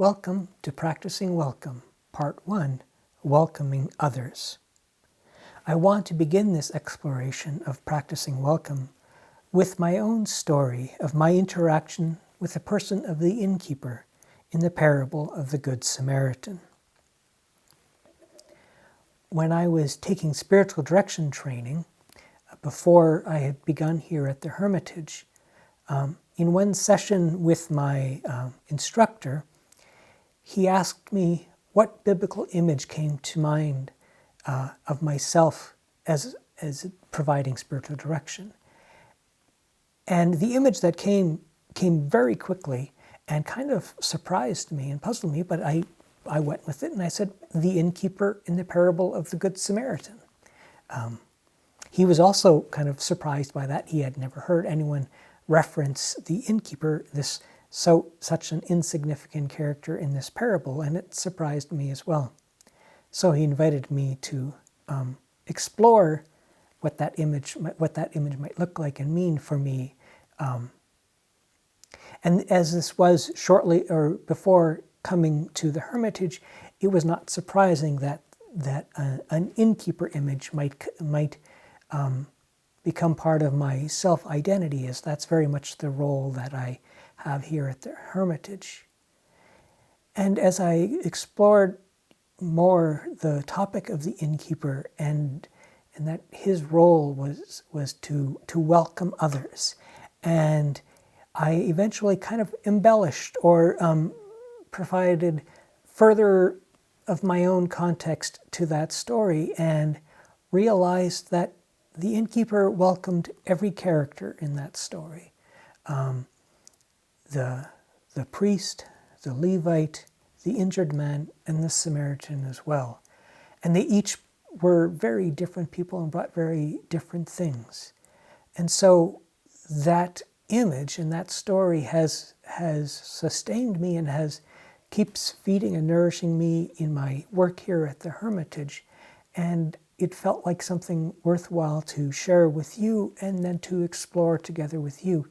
Welcome to Practicing Welcome, Part 1, Welcoming Others. I want to begin this exploration of practicing welcome with my own story of my interaction with the person of the innkeeper in the parable of the Good Samaritan. When I was taking spiritual direction training, before I had begun here at the Hermitage, in one session with my instructor, he asked me what biblical image came to mind of myself as providing spiritual direction. And the image that came very quickly and kind of surprised me and puzzled me, but I went with it and I said, the innkeeper in the parable of the Good Samaritan. He was also kind of surprised by that. He had never heard anyone reference the innkeeper, such an insignificant character in this parable, and it surprised me as well. So he invited me to explore what that image might look like and mean for me. And as this was shortly or before coming to the Hermitage, it was not surprising that an innkeeper image might become part of my self-identity, as that's very much the role that I have here at the Hermitage. And as I explored more the topic of the innkeeper and that his role was to welcome others, and I eventually kind of embellished or provided further of my own context to that story and realized that the innkeeper welcomed every character in that story. The priest, the Levite, the injured man, and the Samaritan as well. And they each were very different people and brought very different things. And so that image and that story has sustained me and keeps feeding and nourishing me in my work here at the Hermitage. And it felt like something worthwhile to share with you and then to explore together with you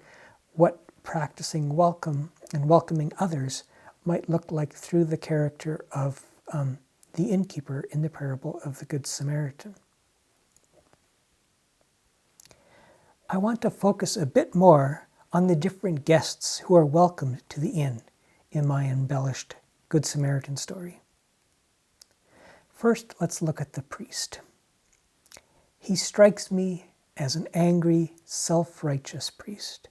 what practicing welcome and welcoming others might look like through the character of the innkeeper in the parable of the Good Samaritan. I want to focus a bit more on the different guests who are welcomed to the inn in my embellished Good Samaritan story. First, let's look at the priest. He strikes me as an angry, self-righteous priest,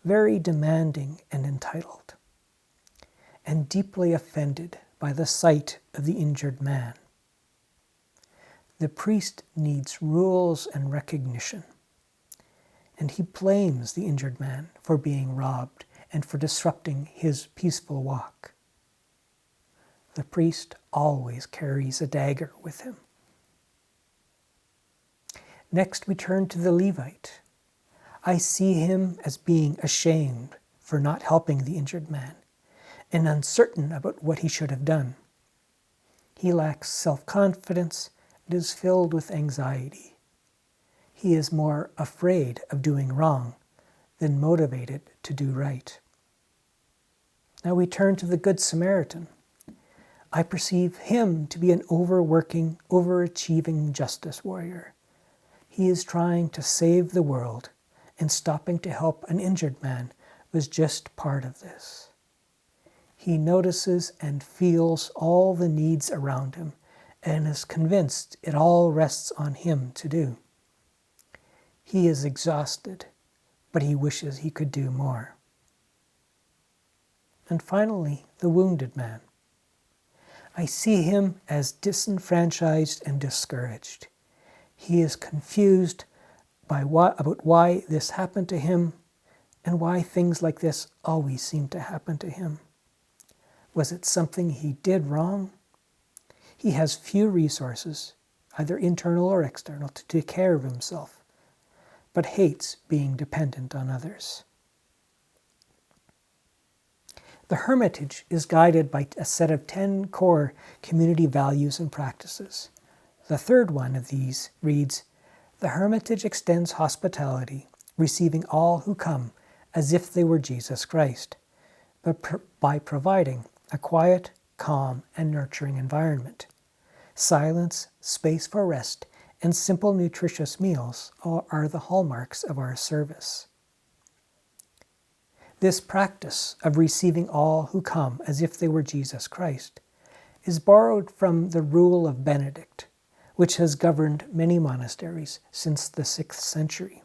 very demanding and entitled, and deeply offended by the sight of the injured man. The priest needs rules and recognition, and he blames the injured man for being robbed and for disrupting his peaceful walk. The priest always carries a dagger with him. Next, we turn to the Levite. I see him as being ashamed for not helping the injured man and uncertain about what he should have done. He lacks self-confidence and is filled with anxiety. He is more afraid of doing wrong than motivated to do right. Now we turn to the Good Samaritan. I perceive him to be an overworking, overachieving justice warrior. He is trying to save the world, and stopping to help an injured man was just part of this. He notices and feels all the needs around him and is convinced it all rests on him to do. He is exhausted, but he wishes he could do more. And finally, the wounded man. I see him as disenfranchised and discouraged. He is confused about why this happened to him and why things like this always seem to happen to him. Was it something he did wrong? He has few resources, either internal or external, to take care of himself, but hates being dependent on others. The Hermitage is guided by a set of 10 core community values and practices. The third one of these reads, "The Hermitage extends hospitality, receiving all who come as if they were Jesus Christ, but by providing a quiet, calm, and nurturing environment. Silence, space for rest, and simple nutritious meals are the hallmarks of our service. This practice of receiving all who come as if they were Jesus Christ is borrowed from the rule of Benedict, which has governed many monasteries since the 6th century.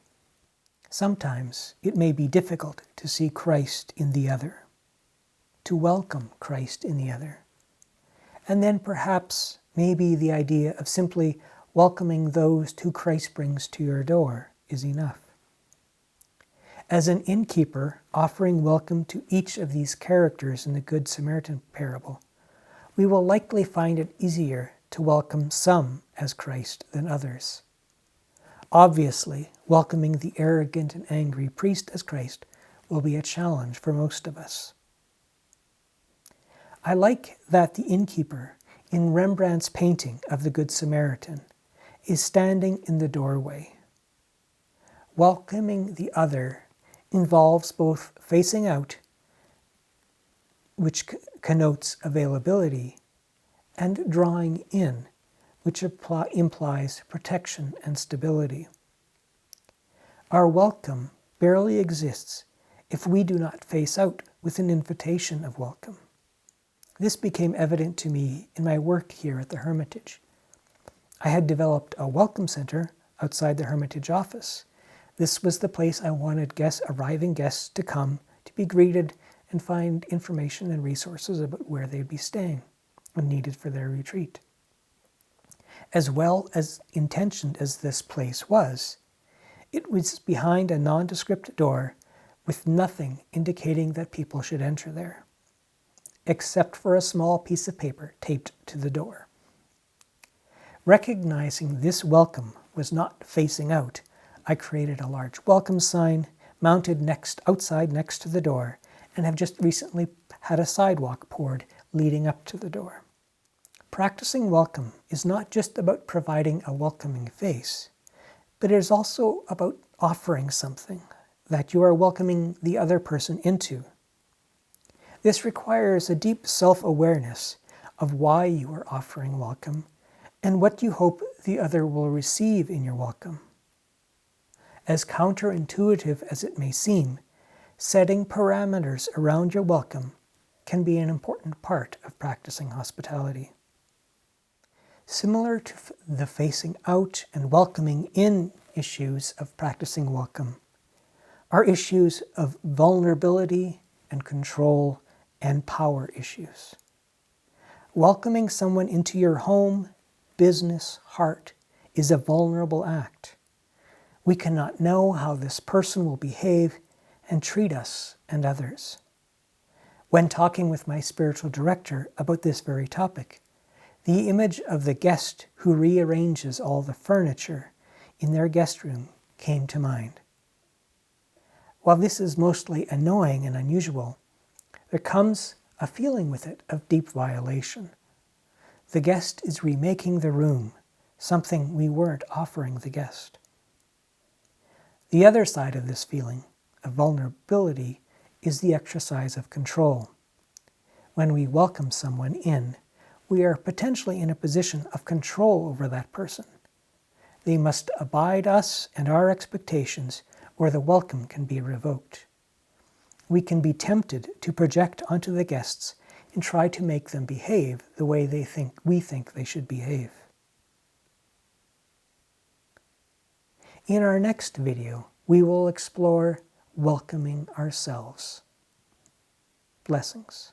Sometimes it may be difficult to see Christ in the other, to welcome Christ in the other, and then perhaps maybe the idea of simply welcoming those who Christ brings to your door is enough. As an innkeeper offering welcome to each of these characters in the Good Samaritan parable, we will likely find it easier to welcome some as Christ than others. Obviously, welcoming the arrogant and angry priest as Christ will be a challenge for most of us. I like that the innkeeper in Rembrandt's painting of the Good Samaritan is standing in the doorway. Welcoming the other involves both facing out, which connotes availability, and drawing in, which implies protection and stability. Our welcome barely exists if we do not face out with an invitation of welcome. This became evident to me in my work here at the Hermitage. I had developed a welcome center outside the Hermitage office. This was the place I wanted arriving guests to come to be greeted and find information and resources about where they'd be staying and needed for their retreat. As well as intentioned as this place was, it was behind a nondescript door with nothing indicating that people should enter there, except for a small piece of paper taped to the door. Recognizing this welcome was not facing out, I created a large welcome sign mounted outside next to the door, and have just recently had a sidewalk poured leading up to the door. Practicing welcome is not just about providing a welcoming face, but it is also about offering something that you are welcoming the other person into. This requires a deep self-awareness of why you are offering welcome and what you hope the other will receive in your welcome. As counterintuitive as it may seem, setting parameters around your welcome can be an important part of practicing hospitality. Similar to the facing out and welcoming in issues of practicing welcome are issues of vulnerability and control and power issues. Welcoming someone into your home, business, heart is a vulnerable act. We cannot know how this person will behave and treat us and others. When talking with my spiritual director about this very topic, the image of the guest who rearranges all the furniture in their guest room came to mind. While this is mostly annoying and unusual, there comes a feeling with it of deep violation. The guest is remaking the room, something we weren't offering the guest. The other side of this feeling of vulnerability is the exercise of control. When we welcome someone in, we are potentially in a position of control over that person. They must abide us and our expectations, or the welcome can be revoked. We can be tempted to project onto the guests and try to make them behave the way we think they should behave. In our next video, we will explore welcoming ourselves. Blessings.